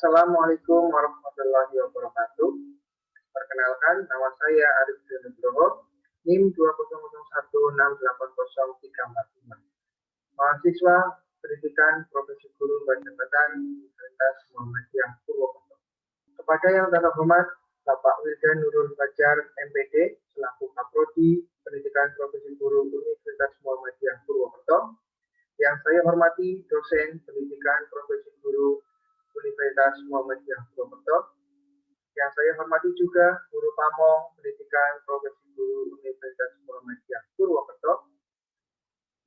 Assalamualaikum warahmatullahi wabarakatuh. Perkenalkan, nama saya Arif Nugroho, NIM 200168034. Mahasiswa Pendidikan Profesi Guru Jabatan Universitas Muhammadiyah Purwokerto. Kepada yang terhormat Bapak Wildan Nurul Fajar, MPD, selaku Kaprodi Pendidikan Profesi Guru Universitas Muhammadiyah Purwokerto, yang saya hormati dosen Pendidikan Profesi Guru Universitas Muhammadiyah Purwokerto, yang saya hormati juga Guru Pamong Pendidikan Profesi Guru Universitas Muhammadiyah Purwokerto,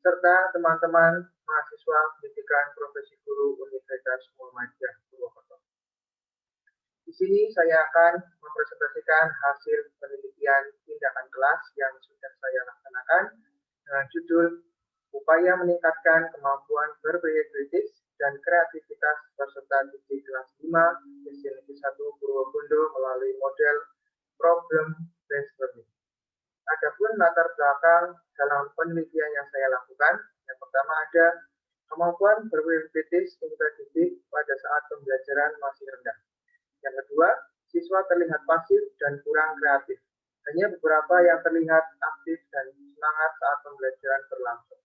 serta teman-teman mahasiswa Pendidikan Profesi Guru Universitas Muhammadiyah Purwokerto. Di sini saya akan mempresentasikan hasil penelitian tindakan kelas yang sudah saya laksanakan dengan judul Upaya Meningkatkan Kemampuan Berpikir Kritis dan Kreativitas peserta didik kelas 5 SD Negeri 1 Purwokerto melalui model Problem Based Learning. Adapun latar belakang dalam penelitian yang saya lakukan, yang pertama ada kemampuan berpikir kritis peserta didik pada saat pembelajaran masih rendah. Yang kedua, siswa terlihat pasif dan kurang kreatif. Hanya beberapa yang terlihat aktif dan semangat saat pembelajaran berlangsung.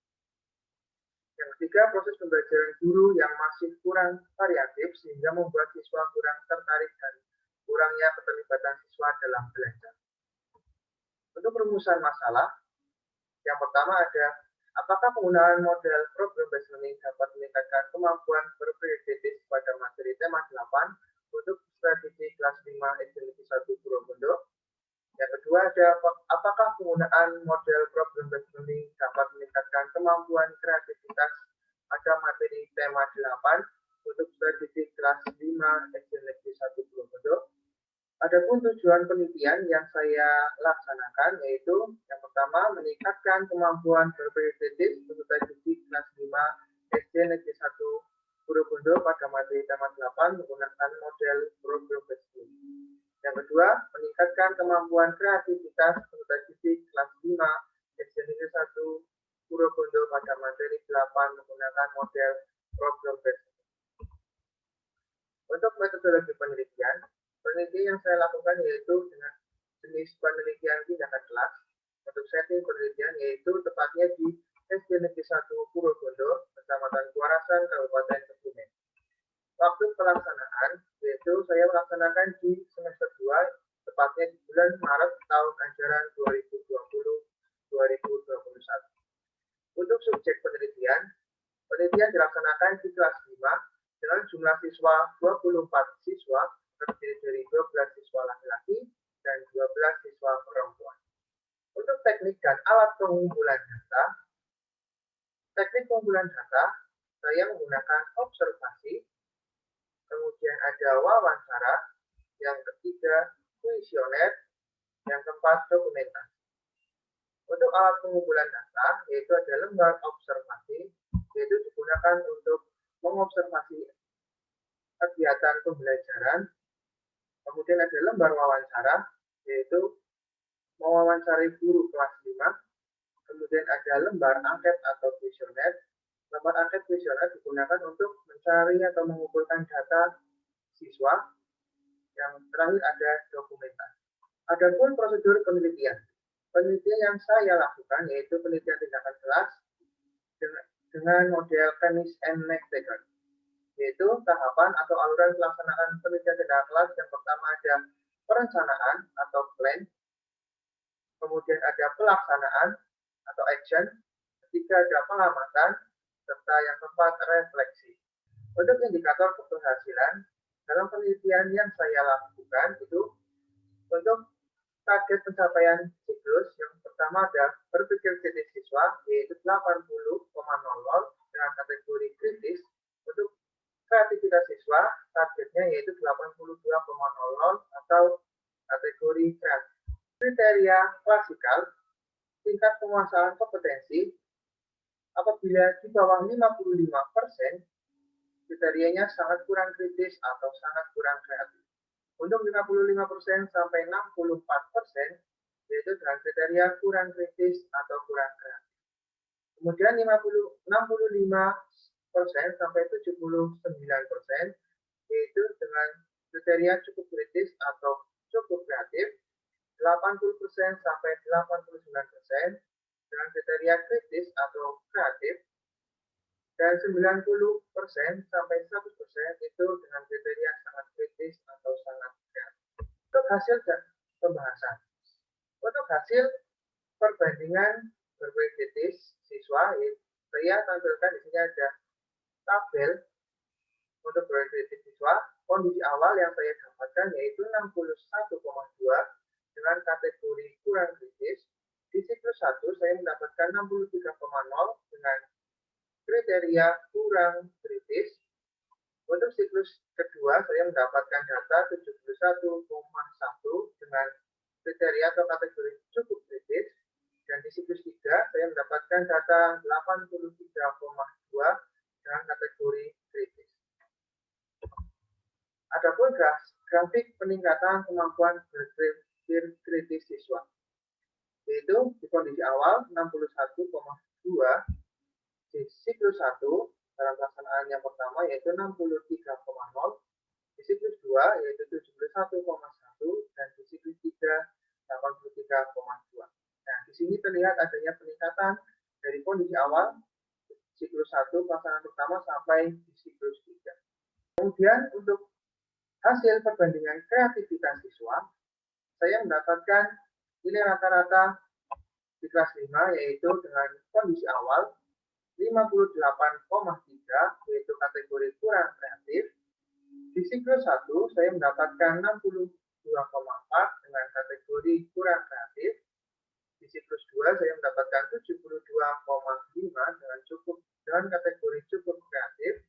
Yang ketiga, proses pembelajaran guru yang masih kurang variatif sehingga membuat siswa kurang tertarik dan kurangnya keterlibatan siswa dalam belajar. Untuk perumusan masalah, yang pertama ada, apakah penggunaan model Problem Based Learning dapat meningkatkan kemampuan berpikir kritis pada materi tema 8 untuk strategi kelas 5 SD Negeri 1 Purwokerto? Yang kedua ada, apakah penggunaan model Problem Based Learning dapat meningkatkan kemampuan kreativitas pada materi tema 8 untuk strategi kelas 5 SD Negeri 1 Purwokerto? Adapun tujuan penelitian yang saya laksanakan yaitu yang pertama meningkatkan kemampuan berpikir kritis peserta didik kelas 5 SD Negeri 1 Purwokerto pada materi tema 8 menggunakan model Problem Based Learning. Yang kedua, meningkatkan kemampuan kreativitas peserta didik kelas 5 SD Negeri 1 Purwokerto pada materi 8 menggunakan model Problem Based. Untuk metodologi penelitian yang saya lakukan yaitu dengan jenis penelitian tindakan kelas. Untuk setting penelitian yaitu tepatnya di SD Negeri 1 Purwokerto, Kecamatan Kuarasan, Kabupaten Kebumen. Waktu pelaksanaan yaitu saya melaksanakan di semester 2, tepatnya di bulan Maret tahun ajaran 2020-2021. Untuk subjek penelitian dilaksanakan di kelas 5 dengan jumlah siswa 24 siswa, terdiri dari 12 siswa laki-laki dan 12 siswa perempuan. Untuk teknik dan alat pengumpulan data, saya menggunakan observasi, kemudian ada wawancara, yang ketiga kuesioner, yang keempat dokumentasi. Untuk alat pengumpulan data, yaitu ada lembar observasi, yaitu digunakan untuk mengobservasi kegiatan pembelajaran. Kemudian ada lembar wawancara, yaitu mewawancari guru kelas 5. Kemudian ada lembar angket atau kuesioner. Lembar angket kuesioner digunakan untuk mencari atau mengumpulkan data siswa. Yang terakhir ada dokumentasi. Adapun prosedur penelitian. Penelitian yang saya lakukan yaitu penelitian tindakan kelas dengan model Keynes and McTaggart, yaitu tahapan atau aluran pelaksanaan penelitian tindakan kelas. Yang pertama ada perencanaan atau plan, kemudian ada pelaksanaan atau action, ketiga ada pengamatan, serta yang keempat refleksi. Untuk indikator keberhasilan dalam penelitian yang saya lakukan itu untuk target pencapaian siklus, yang pertama ada berpikir kritis siswa yaitu 80,00 dengan kategori kritis. Untuk kreativitas siswa targetnya yaitu 82,00 atau kategori kreatif. Kriteria klasikal tingkat penguasaan kompetensi apabila di bawah 55%, kriterianya sangat kurang kritis atau sangat kurang kreatif. Untuk 55% sampai 64%, yaitu dengan kriteria kurang kritis atau kurang kreatif. Kemudian 65% sampai 79%, yaitu dengan kriteria cukup kritis atau cukup kreatif, 80% sampai 89% dengan kriteria kritis atau kreatif, dan 90% sampai 100% itu dengan kriteria sangat kritis atau sangat kreatif. Untuk hasil pembahasan. Untuk hasil perbandingan berbagai kritis siswa, saya tampilkan di sini ada tabel untuk berbagai kritis siswa. Kondisi awal yang saya dapatkan yaitu 61,2 dengan kategori kurang kritis. Di siklus 1 saya mendapatkan 63,0 dengan kriteria kurang kritis. Untuk siklus kedua saya mendapatkan data 71,1 dengan kriteria atau kategori cukup kritis. Dan di siklus 3 saya mendapatkan data 83,2 dengan kategori kritis. Adapun grafik peningkatan kemampuan berpikir kritis siswa, yaitu di kondisi awal 61,2, di siklus 1 dalam pelaksanaan yang pertama yaitu 63,0, di siklus 2 yaitu 71,1, dan di siklus 3 83,2. Nah, di sini terlihat adanya peningkatan dari kondisi awal siklus 1 pelaksanaan pertama sampai di siklus 3. Kemudian untuk hasil perbandingan kreativitas siswa, saya mendapatkan nilai rata-rata di kelas 5 yaitu dengan kondisi awal 58,3 yaitu kategori kurang kreatif. Di siklus 1 saya mendapatkan 62,4 dengan kategori kurang kreatif. Di siklus 2 saya mendapatkan 72,5 dengan kategori cukup kreatif.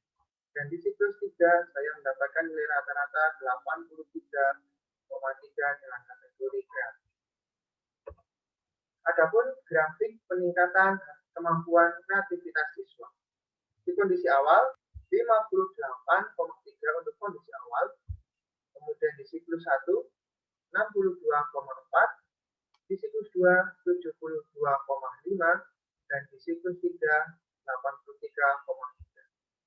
Dan di siklus 3 saya mendapatkan nilai rata-rata 83,3 dengan kategori kreatif. Adapun grafik peningkatan kemampuan kreativitas siswa. Di kondisi awal 58,3 untuk kondisi awal. Kemudian di siklus 1 62,4, di siklus 2 72,5, dan di siklus 3 83,3.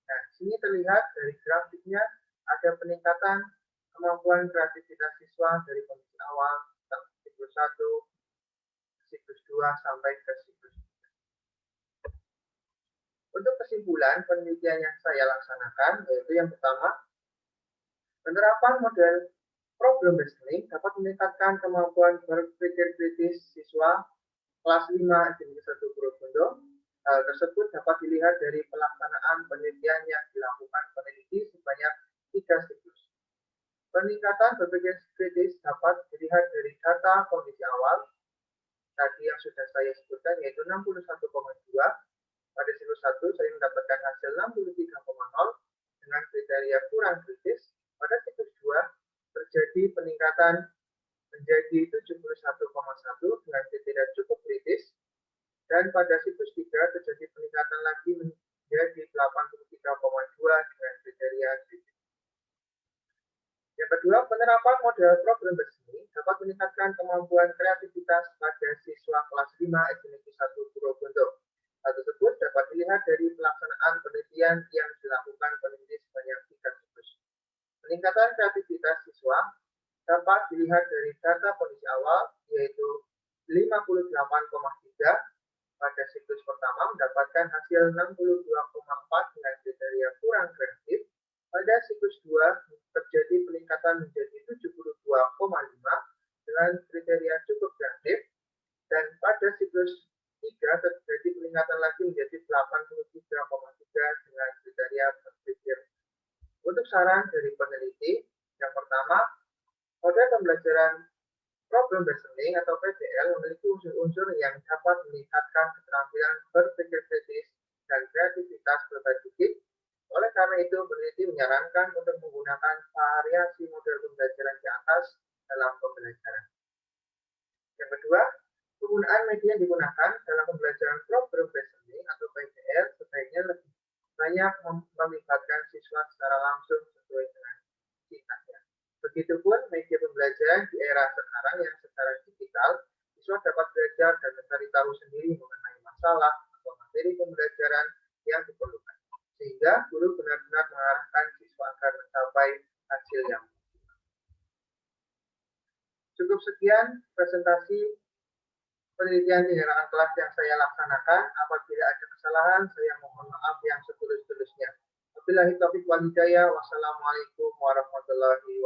Nah, sini terlihat dari grafiknya ada peningkatan kemampuan kreativitas siswa dari kondisi awal siklus 1, siklus 2 sampai ke siklus 3. Untuk kesimpulan penelitian yang saya laksanakan yaitu yang pertama, penerapan model problem listening dapat meningkatkan kemampuan berpikir kritis siswa kelas 5 SMP 1 Purwokerto. Hal tersebut dapat dilihat dari pelaksanaan penelitian yang dilakukan peneliti sebanyak 3 siklus. Peningkatan berpikir kritis dapat dilihat dari data kondisi awal tadi yang sudah saya sebutkan yaitu 61,2. Pada siklus 1 saya mendapatkan hasil 63,0 dengan kriteria kurang kritis. Pada siklus 2 terjadi peningkatan menjadi 71,1 dengan kriteria cukup kritis. Dan pada siklus 3 terjadi peningkatan lagi menjadi 83,2 dengan kriteria kritis. Yang kedua, penerapan model problem listening dapat meningkatkan kemampuan kreativitas pada siswa kelas 5 SMP 1 Purwokerto. Hal tersebut dapat dilihat dari pelaksanaan penelitian yang dilakukan peneliti sebanyak 3 siklus. Peningkatan kreativitas siswa dapat dilihat dari data kondisi awal yaitu 58,3 pada siklus pertama mendapatkan hasil 62,4 dengan kriteria kurang kreatif. Pada siklus 2 terjadi peningkatan menjadi 72,5 dengan kriteria cukup kreatif. Dan pada siklus 3 terjadi peningkatan lagi menjadi 83,3 dengan kriteria berpikir. Untuk saran dari peneliti, yang pertama, model pembelajaran problem listening atau PBL memiliki unsur-unsur yang dapat meningkatkan keterampilan berpikir kritis dan kreativitas berbasis. Oleh karena itu, peneliti menyarankan untuk menggunakan variasi model pembelajaran di atas dalam pembelajaran. Yang kedua, penggunaan media yang digunakan dalam pembelajaran problem listening atau PBL sebaiknya lebih banyak melibatkan siswa secara langsung sesuai dengan cita-cita. Begitupun media pembelajaran di era sekarang yang secara digital, siswa dapat belajar dan mencari tahu sendiri mengenai masalah atau materi pembelajaran yang diperlukan. Sehingga guru benar-benar mengarahkan siswa agar mencapai mencapai hasil yang cukup. Sekian presentasi penelitian di halaman kelas yang saya laksanakan. Apabila ada kesalahan, saya mohon maaf yang setulus-tulusnya. Wabillahi taufiq wal hidayah. Wassalamualaikum warahmatullahi